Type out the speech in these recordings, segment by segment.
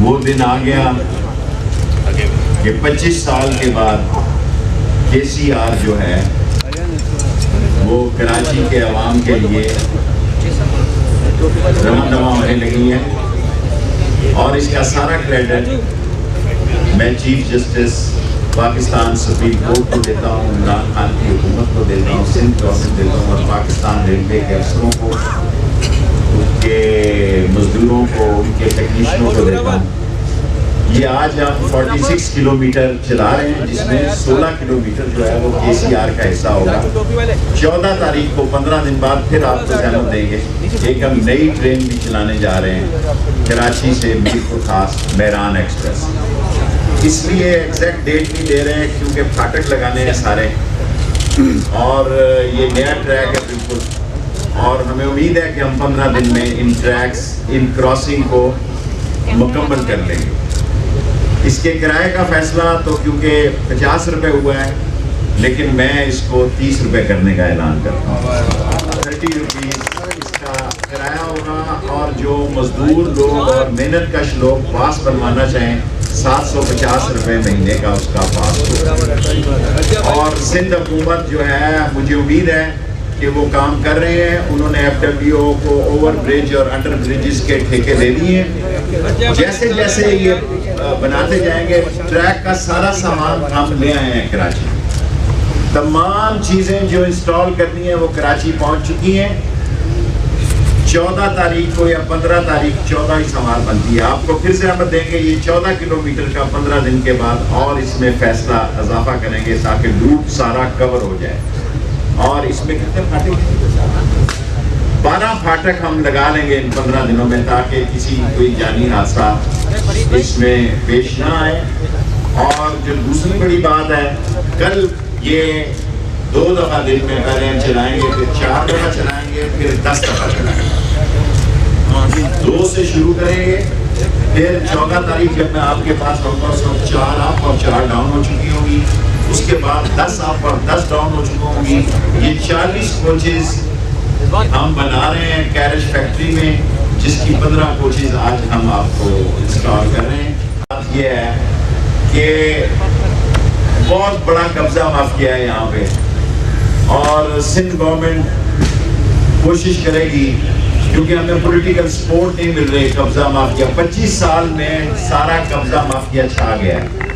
वो दिन आ गया कि 25 साल के बाद KCR जो है वो कराची के अवाम के लिए रवाना होने लगी है और इसका सारा क्रेडिट मैं chief justice Pakistan supreme court को देता हूँ, इमरान खान की हुकूमत को देता हूँ, सिंध गवर्नमेंट देता हूँ और पाकिस्तान रेलवे के अफसरों को, उनके मजदूरों को, उनके टेक्नीशियनों को देता हूँ। ये आज हम 46 किलोमीटर चला रहे हैं, जिसमें 16 किलोमीटर जो है वो KCR का हिस्सा होगा। 14 तारीख को 15 दिन बाद फिर आपको जन्म देंगे। एक हम नई ट्रेन भी चलाने जा रहे हैं कराची से मीरपुर खास मेहरान एक्सप्रेस। इसलिए एग्जैक्ट डेट नहीं दे रहे हैं क्योंकि फाटक लगाने हैं सारे और ये नया ट्रैक है बिल्कुल, और हमें उम्मीद है कि हम 15 दिन में इन ट्रैक्स, इन क्रॉसिंग को मुकम्मल कर लेंगे। इसके किराए का फैसला तो क्योंकि 50 रुपये हुआ है, लेकिन मैं इसको 30 रुपये करने का ऐलान करता हूँ। 30 रुपीज़ इसका किराया होगा और जो मजदूर लोग और मेहनत कश लोग पास बनवाना चाहें 750 रुपये महीने का उसका पास होगा। और सिंध हुकूमत जो है, मुझे उम्मीद है कि वो काम कर रहे हैं। उन्होंने FWO को ओवर ब्रिज और अंडर ब्रिजेस के ठेके दे दिए हैं। जैसे जैसे ये बनाते जाएंगे, ट्रैक का सारा सामान हम ले आए हैं कराची। तमाम चीज़ें जो इंस्टॉल करनी है वो कराची पहुंच चुकी हैं। 14 तारीख को या 15 तारीख, 14 ही समार बनती है। आपको फिर से हम देंगे ये 14 किलोमीटर का 15 दिन के बाद, और इसमें फैसला इजाफा करेंगे ताकि लूप सारा कवर हो जाए। और इसमें कितने फाटक, 12 फाटक हम लगा लेंगे इन 15 दिनों में, ताकि किसी कोई जानी हादसा इसमें पेश ना आए। और जो दूसरी बड़ी बात है, कल ये 2 दफ़ा दिन में पहले हम चलाएंगे, फिर 4 दफ़ा चलाएंगे, फिर 10 दफ़ा चलाएंगे। 2 से शुरू करेंगे, फिर 14 तारीख जब मैं आपके पास होगा तो 4 अप और 4 डाउन हो चुकी होंगी। उसके बाद 10 अप और 10 डाउन हो चुकी होंगी। ये 40 कोचेज हम बना रहे हैं कैरेज फैक्ट्री में, जिसकी 15 कोचेज आज हम आपको इंस्टॉल कर रहे हैं। बात ये है कि बहुत बड़ा कब्जा माफिया है यहाँ पे, और सिंध गवर्नमेंट कोशिश करेगी, क्योंकि हमें पॉलिटिकल सपोर्ट नहीं मिल रही। कब्जा माफिया 25 साल में सारा कब्जा माफिया छा गया है।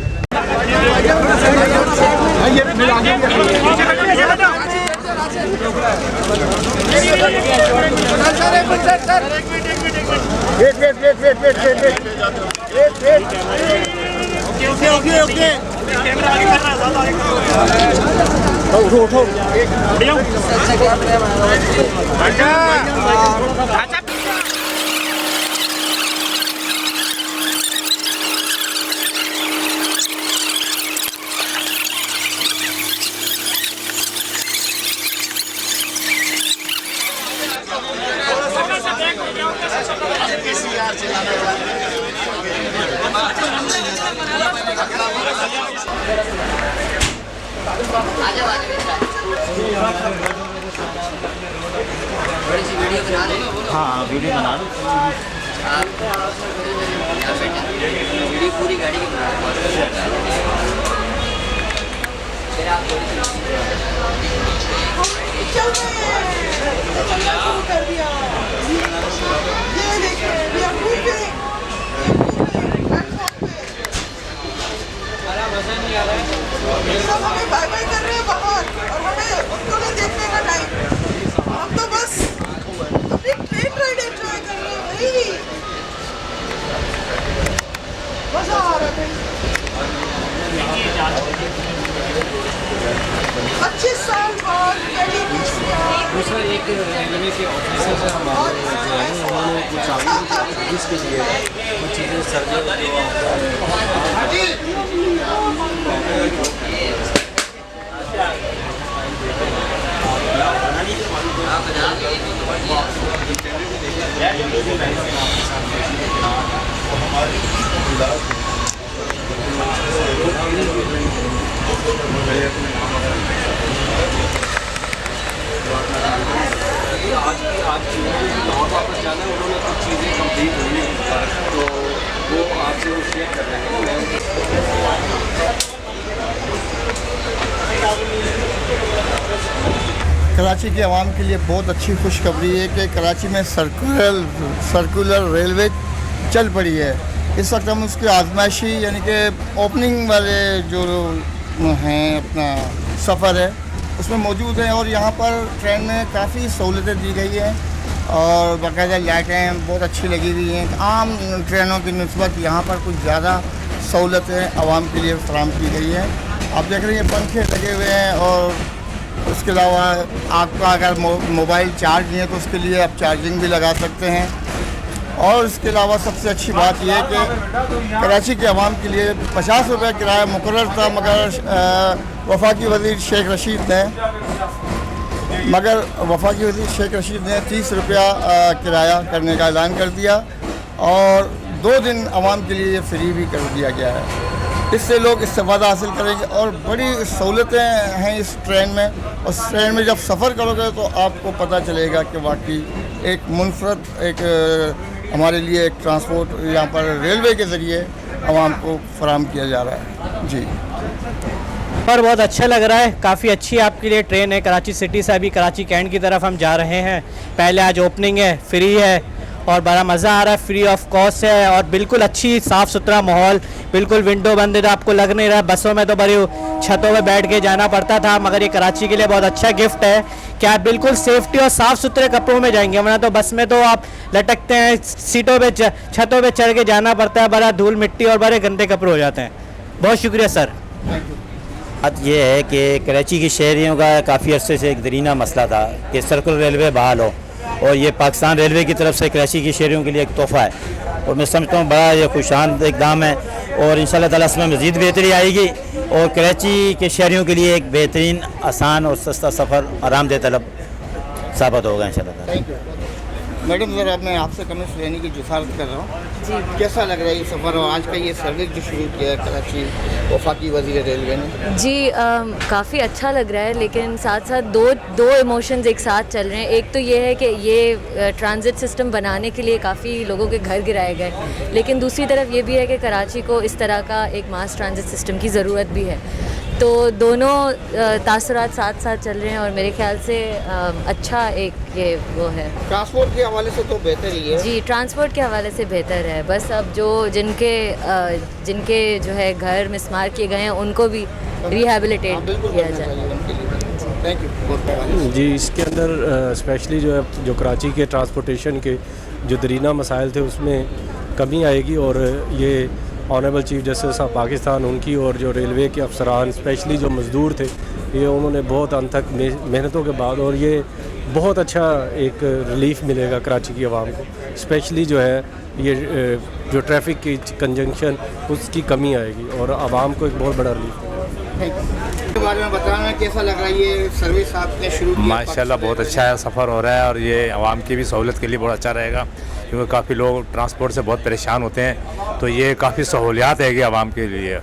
हाँ, वीडियो बना दो। वीडियो पूरी गाड़ी की बना सब हमें बाय बाय कर रहे हैं बाहर, और हमें उनको नहीं देखने का टाइम। हम तो बस अपनी ट्रेन राइड एंजॉय कर रहे हैं भाई, मजा आ रहा है। 25 साल बाद दूसरा एक रेलवे के ऑफिसर से हम बात कर रहे हैं, उन्होंने कुछ आगे जिसके लिए कुछ चीज़ें सर्वे आज वापस जाना है, उन्होंने कुछ चीज़ें कंप्लीट होनी है, तो वो आपसे कराची के अवाम के लिए बहुत अच्छी खुशखबरी है कि कराची में सर्कुलर रेलवे चल पड़ी है। इस वक्त हम उसकी आजमाइशी यानी कि ओपनिंग वाले जो हैं अपना सफ़र है उसमें मौजूद हैं और यहाँ पर ट्रेन में काफ़ी सहूलतें दी गई हैं और बाकायदा लाइटें बहुत अच्छी लगी हुई हैं। आम ट्रेनों की निस्बत यहाँ पर कुछ ज़्यादा सहूलतें आवाम के लिए फराहम की गई हैं। आप देख रहे हैं पंखे लगे हुए हैं और उसके अलावा आपका अगर मोबाइल चार्ज नहीं है तो उसके लिए आप चार्जिंग भी लगा सकते हैं। और इसके अलावा सबसे अच्छी बात यह है कि कराची के अवाम के लिए 50 रुपये किराया मुकर्रर था, मगर वफाकी वज़ीर शेख रशीद ने 30 रुपया किराया करने का ऐलान कर दिया और 2 दिन आवाम के लिए फ्री भी कर दिया गया है। इससे लोग इस्तेफ़ादा हासिल करेंगे और बड़ी सहूलतें हैं इस ट्रेन में। और इस ट्रेन में जब सफ़र करोगे तो आपको पता चलेगा कि वाकई एक मुनफरद हमारे लिए एक ट्रांसपोर्ट यहाँ पर रेलवे के ज़रिए आवाम को फराहम किया जा रहा है। जी पर बहुत अच्छा लग रहा है, काफ़ी अच्छी आपके लिए ट्रेन है। कराची सिटी से अभी कराची कैंट की तरफ हम जा रहे हैं। पहले आज ओपनिंग है, फ्री है और बड़ा मज़ा आ रहा है, फ्री ऑफ कॉस्ट है और बिल्कुल अच्छी साफ़ सुथरा माहौल, बिल्कुल विंडो बंद है, आपको लग नहीं रहा। बसों में तो बड़ी छतों में बैठ के जाना पड़ता था, मगर ये कराची के लिए बहुत अच्छा गिफ्ट है कि आप बिल्कुल सेफ्टी और साफ़ सुथरे कपड़ों में जाएंगे। वरना तो बस में तो आप लटकते हैं, सीटों पे छतों पे चढ़ के जाना पड़ता है, बड़ा धूल मिट्टी और बड़े गंदे कपड़े हो जाते हैं। बहुत शुक्रिया सर। बात यह है कि कराची के शहरियों का काफ़ी अरसे से एक दरीना मसला था कि सर्कुलर रेलवे बहाल हो और ये पाकिस्तान रेलवे की तरफ से कराची के शहरियों के लिए एक तोहफ़ा है और मैं समझता हूँ बड़ा ये खुशान इक़दाम है और इंशाअल्लाह ताला इसमें मज़ीद बेहतरी आएगी और कराची के शहरियों के लिए एक बेहतरीन, आसान और सस्ता सफ़र आरामदेह तलब साबित होगा इंशाअल्लाह ताला। मैडम ज़रा मैं आपसे कमेंट्स लेने की गुजारिश कर रहा हूँ जी, कैसा लग रहा है ये सफ़र और आज का ये सर्विस जो शुरू किया है कराची वफाकी वज़ीर रेलवे ने? जी काफ़ी अच्छा लग रहा है, लेकिन साथ साथ दो इमोशंस एक साथ चल रहे हैं। एक तो ये है कि ये ट्रांजिट सिस्टम बनाने के लिए काफ़ी लोगों के घर गिराए गए, लेकिन दूसरी तरफ ये भी है कि कराची को इस तरह का एक मास ट्रांजिट सिस्टम की ज़रूरत भी है। तो दोनों तासुरात साथ साथ चल रहे हैं और मेरे ख्याल से अच्छा एक ये वो है। ट्रांसपोर्ट के हवाले से तो बेहतर ही है जी, ट्रांसपोर्ट के हवाले से बेहतर है। बस अब जो जिनके जो है घर मिसमार किए गए हैं उनको भी रिहेबिलिटेट किया जाए। थैंक यू जी। इसके अंदर स्पेशली जो है जो कराची के ट्रांसपोर्टेशन के जो दरीना मसाइल थे उसमें कमी आएगी और ये honourable chief justice of Pakistan उनकी और जो रेलवे के अफसरान स्पेशली जो मज़दूर थे ये उन्होंने बहुत अंत तक मेहनतों के बाद और ये बहुत अच्छा एक रिलीफ मिलेगा कराची की आवाम को। स्पेशली जो है ये जो ट्रैफिक की कंजंक्शन उसकी कमी आएगी और आवाम को एक बहुत बड़ा रिलीफ मिलेगा। के बारे में बताना कैसा लग रहा है ये सर्विस आपने शुरू की? माशाल्लाह बहुत अच्छा है, सफ़र हो रहा है और ये आवाम की भी सहूलत के लिए बहुत अच्छा रहेगा क्योंकि काफ़ी लोग ट्रांसपोर्ट से बहुत परेशान होते हैं, तो ये काफ़ी सहूलियात है कि आवाम के लिए।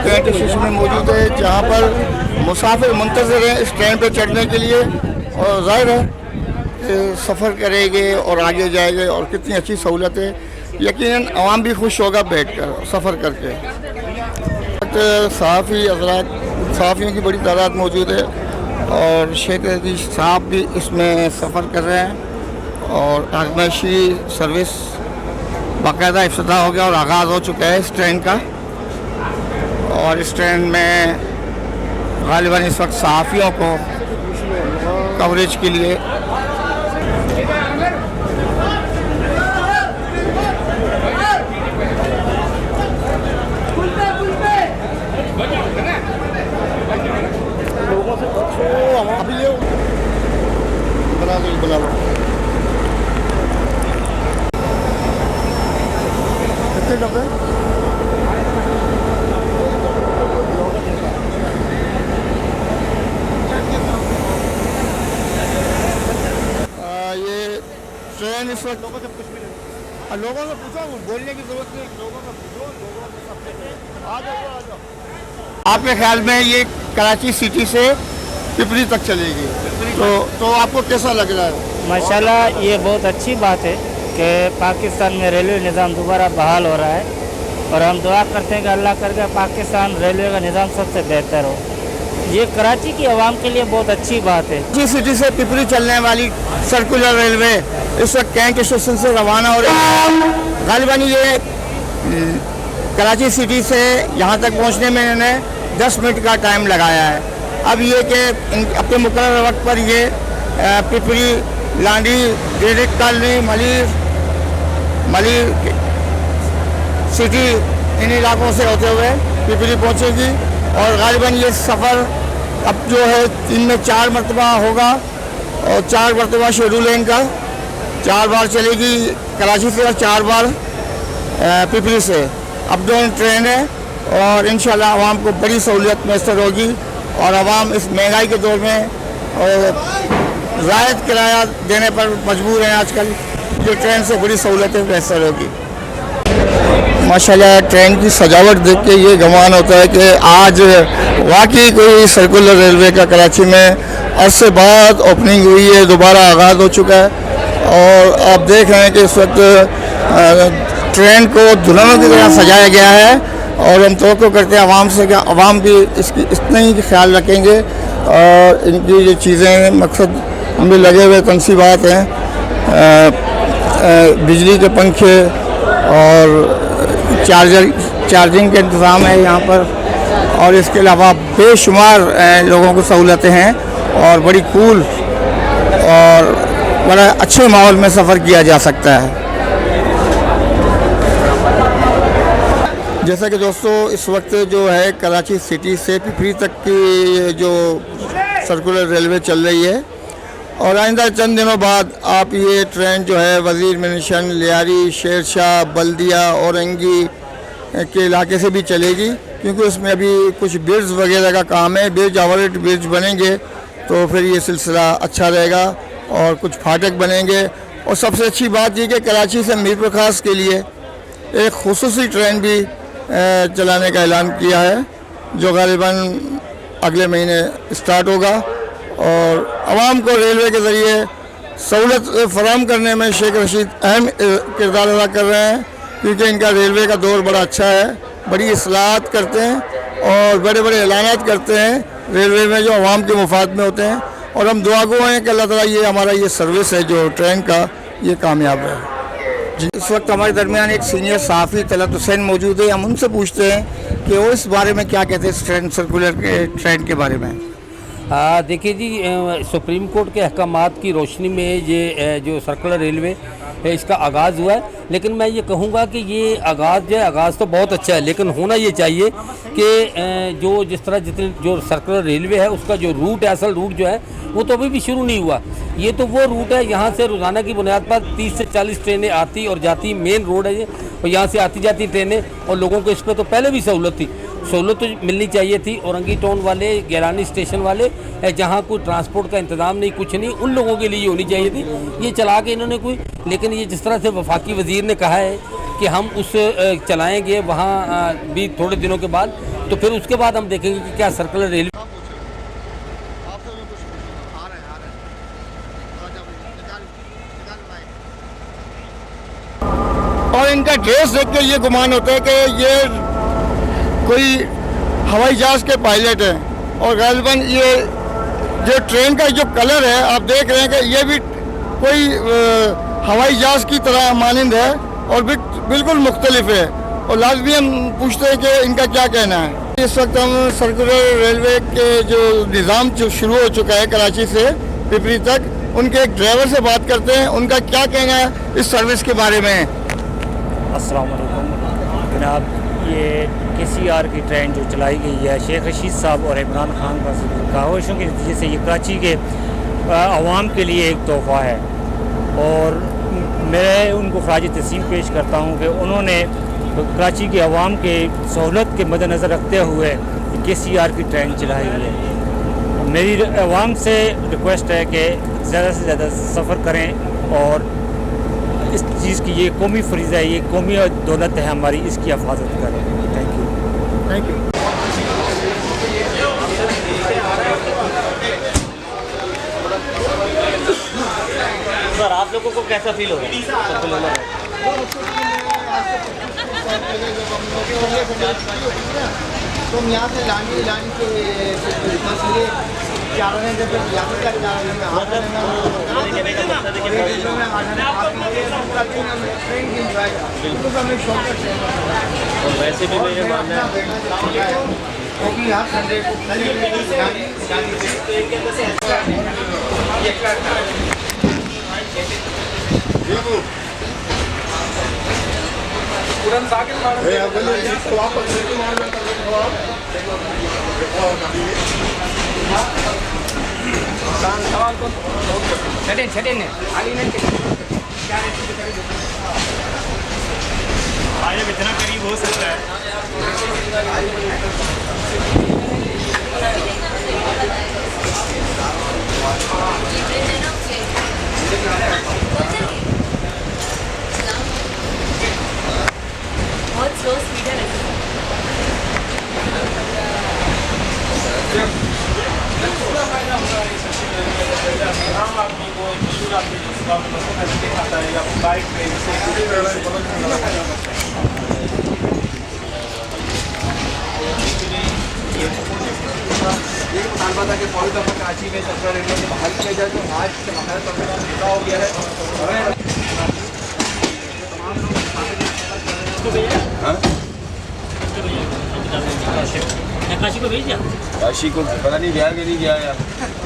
कैंट स्टेशन में मौजूद है जहाँ पर मुसाफिर मुंतज़िर हैं इस ट्रेन पर चढ़ने के लिए और ज़ाहिर है सफ़र करेंगे और आगे जाएंगे और कितनी अच्छी सहूलत है। यकीनन आवाम भी खुश होगा बैठ कर सफ़र करके। सहाफ़ियों की बड़ी तादाद मौजूद है और शेख रशीद साहब भी इसमें सफ़र कर रहे हैं और आजमाइशी सर्विस बाकायदा इफ्तिताह हो गया और आगाज़ हो चुका है इस ट्रेन का। और इस ट्रेन में गालिबन इस वक्त सहाफ़ियों को कवरेज के लिए बना लो कितने डब्बे? ये ट्रेन इस वक्त लोगों से पूछो, बोलने की जरूरत नहीं, लोगों से पूछो, आ जाओ। आपके ख्याल में ये कराची सिटी से पिपरी तक चलेगी, तो आपको कैसा लग रहा है? माशाल्लाह ये बहुत अच्छी बात है कि पाकिस्तान में रेलवे निज़ाम दोबारा बहाल हो रहा है, और हम दुआ करते हैं कि अल्लाह करके पाकिस्तान रेलवे का निज़ाम सबसे बेहतर हो। ये कराची की आवाम के लिए बहुत अच्छी बात है। कराची सिटी से पिपरी चलने वाली सर्कुलर रेलवे इस वक्त कैंट स्टेशन से रवाना हो रही है। गालिबान ये कराची सिटी से यहाँ तक पहुँचने में इन्होंने 10 मिनट का टाइम लगाया है। अब ये कि अपने मुकर्रर वक्त पर ये पिपरी, लांडी, ग्रेडिट कॉलोनी, मली सिटी, इन इलाकों से होते हुए पिपरी पहुँचेगी। और गालिबन ये सफ़र अब जो है इनमें 4 मरतबा होगा, और 4 मरतबा शेड्यूल है इनका। 4 बार चलेगी कराची से और 4 बार पिपरी से। अप डाउन ट्रेन है, और इंशाल्लाह आवाम को बड़ी सहूलियत मैसर होगी। और आवाम इस महंगाई के दौर में ज़ायद किराया देने पर मजबूर हैं आजकल, जो ट्रेन से बड़ी सहूलतें मैसर होगी। माशाल्लाह ट्रेन की सजावट देख के ये गुमान होता है कि आज वाकई कोई सर्कुलर रेलवे का कराची में अरसे बाद ओपनिंग हुई है, दोबारा आगाज़ हो चुका है। और आप देख रहे हैं कि इस वक्त ट्रेन को दुल्हनों की तरह सजाया गया है, और हम तवक्को करते हैं आवाम से कि आवाम भी इसकी इतना ही ख्याल रखेंगे। और इनकी जो चीज़ें मकसद हम भी लगे हुए तनसीबात हैं, बिजली के पंखे और चार्जिंग के इंतज़ाम है यहाँ पर, और इसके अलावा बेशुमार लोगों को सहूलतें हैं, और बड़ी कूल और बड़ा अच्छे माहौल में सफ़र किया जा सकता है। जैसा कि दोस्तों इस वक्त जो है कराची सिटी से पिपरी तक की जो सर्कुलर रेलवे चल रही है, और आइंदा चंद दिनों बाद आप ये ट्रेन जो है वज़ीर मिशन, लियारी, शेर शाह, बल्दिया, औरंगी के इलाके से भी चलेगी, क्योंकि उसमें अभी कुछ ब्रिज वगैरह का काम है। ब्रिज ओवरहेड ब्रिज बनेंगे तो फिर ये सिलसिला अच्छा रहेगा, और कुछ फाटक बनेंगे। और सबसे अच्छी बात ये कि कराची से मीरपुर खास के लिए एक खुसूसी ट्रेन भी चलाने का ऐलान किया है, जो गालिबन अगले महीने स्टार्ट होगा। और आवाम को रेलवे के ज़रिए सहूलत फराहम करने में शेख रशीद अहम किरदार अदा कर रहे हैं, क्योंकि इनका रेलवे का दौर बड़ा अच्छा है, बड़ी इस्लाहात करते हैं और बड़े बड़े ऐलानात करते हैं रेलवे में, जो आवाम के मुफाद में होते हैं। और हम दुआ गो हैं कि अल्लाह ताला ये हमारा ये सर्विस है जो ट्रेन का, ये कामयाब रहे। जी, इस वक्त हमारे दरमियान एक सीनियर सहाफ़ी तलत हुसैन मौजूद है। हम उनसे पूछते हैं कि वो इस बारे में क्या कहते हैं, इस ट्रेन सर्कुलर के ट्रेन के बारे में। देखिए जी, सुप्रीम कोर्ट के अहकामात की रोशनी में ये जो सर्कुलर रेलवे है इसका आगाज़ हुआ है, लेकिन मैं ये कहूँगा कि ये आगाज़ तो बहुत अच्छा है, लेकिन होना ये चाहिए कि जो जिस तरह जितनी जो सर्कुलर रेलवे है उसका जो रूट है, असल रूट जो है वो तो अभी भी शुरू नहीं हुआ। ये तो वो रूट है, यहाँ से रोज़ाना की बुनियाद पर 30 से 40 ट्रेनें आती और जाती, मेन रोड है ये, और यहाँ से आती जाती ट्रेनें, और लोगों को इस पर तो पहले भी सहूलत तो मिलनी चाहिए थी। औरंगी टाउन वाले, गैरानी स्टेशन वाले, जहाँ कोई ट्रांसपोर्ट का इंतज़ाम नहीं, कुछ नहीं, उन लोगों के लिए होनी चाहिए थी। ये चला के इन्होंने कोई, लेकिन ये जिस तरह से वफाकी वज़ीर ने कहा है कि हम उस चलाएँगे वहाँ भी थोड़े दिनों के बाद, तो फिर उसके बाद हम देखेंगे कि क्या सर्कुलर रेलवे। और इनका ड्रेस देख के ये गुमान होता है कि ये कोई हवाई जहाज़ के पायलट हैं। और गालिबन ये जो ट्रेन का जो कलर है आप देख रहे हैं कि ये भी कोई हवाई जहाज़ की तरह मानंद है, और बिल्कुल मुख्तलिफ है। और लाजमी हम पूछते हैं कि इनका क्या कहना है। इस वक्त हम सर्कुलर रेलवे के जो निज़ाम जो शुरू हो चुका है कराची से पिपरी तक, उनके एक ड्राइवर से बात करते हैं, उनका क्या कहना है इस सर्विस के बारे में। अस्सलाम वालेकुम जनाब, ये KCR की ट्रेन जो चलाई गई है शेख रशीद साहब और इमरान खान का काविशों के नतीजे से, ये कराची के आवाम के लिए एक तोहफ़ा है, और मैं उनको ख़राज तस्लीम पेश करता हूँ कि उन्होंने कराची के आवाम के सहूलत के मद्देनज़र रखते हुए KCR की ट्रेन चलाई है। मेरी आवाम से रिक्वेस्ट है कि ज़्यादा से ज़्यादा सफ़र करें और इस चीज़ की, ये कौमी फरीज़ा है, ये कौमी दौलत है हमारी, इसकी हिफाजत करें। Thank you. Thank you. Sir आप लोगों को कैसा फील हो रहा है? तो हम यहाँ से लानी के मसले जा रहे हैं, जब यहाँ तक जा रहे हैं और वैसे भी मेरे मानना है क्योंकि यहाँ संडे को जितना करीब हो सकता है। बहुत स्लो स्पीड है कराची में सेंट्रल रेलवे को बहाल किया जाए, तो आज से हमारा तक हो गया है। काशी को भेज दिया? काशी को पता नहीं गया कि नहीं गया यार,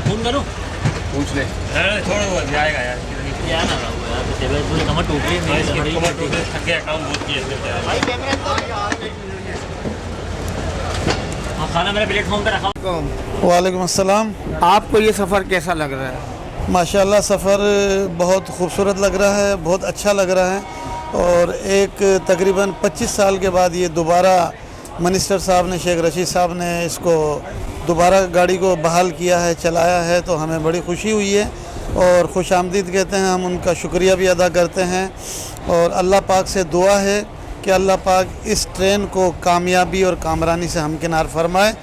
फोन करो पूछ ले। थोड़ा बहुत जाएगा यार, क्या ना यार, पूरी कमर टूट रही है, थक गया काम बहुत किया। खाना मेरे प्लेटफॉर्म पे रखा। वालेकुम अस्सलाम। आपको ये सफ़र कैसा लग रहा है? माशाल्लाह सफ़र बहुत खूबसूरत लग रहा है, बहुत अच्छा लग रहा है। और एक तकरीबन 25 साल के बाद ये दोबारा मिनिस्टर साहब ने, शेख रशीद साहब ने इसको दोबारा गाड़ी को बहाल किया है, चलाया है, तो हमें बड़ी खुशी हुई है और खुश आमदीद कहते हैं। हम उनका शुक्रिया भी अदा करते हैं और अल्लाह पाक से दुआ है कि अल्लाह पाक इस ट्रेन को कामयाबी और कामरानी से हमकिनार फरमाए।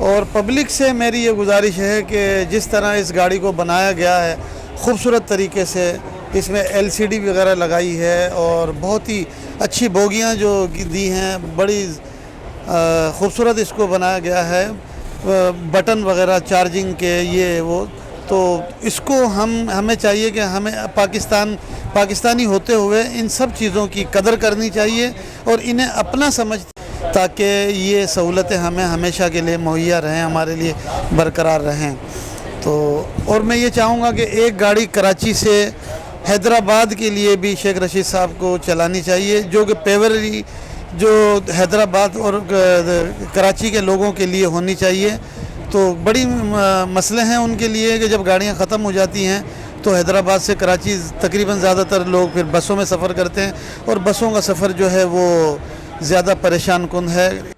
और पब्लिक से मेरी ये गुजारिश है कि जिस तरह इस गाड़ी को बनाया गया है खूबसूरत तरीके से, इसमें LCD वगैरह लगाई है और बहुत ही अच्छी बोगियां जो दी हैं, बड़ी खूबसूरत इसको बनाया गया है, बटन वगैरह चार्जिंग के ये वो, तो इसको हमें चाहिए कि हमें पाकिस्तानी होते हुए इन सब चीज़ों की कदर करनी चाहिए और इन्हें अपना समझ, ताकि ये सहूलतें हमें हमेशा के लिए मुहैया रहें, हमारे लिए बरकरार रहें। तो और मैं ये चाहूँगा कि एक गाड़ी कराची से हैदराबाद के लिए भी शेख रशीद साहब को चलानी चाहिए, जो कि पेवरली जो हैदराबाद और कराची के लोगों के लिए होनी चाहिए। तो बड़ी मसले हैं उनके लिए कि जब गाड़ियाँ ख़त्म हो जाती हैं तो हैदराबाद से कराची तकरीबन ज़्यादातर लोग फिर बसों में सफ़र करते हैं और बसों का सफ़र जो है वो ज़्यादा परेशान कुन है।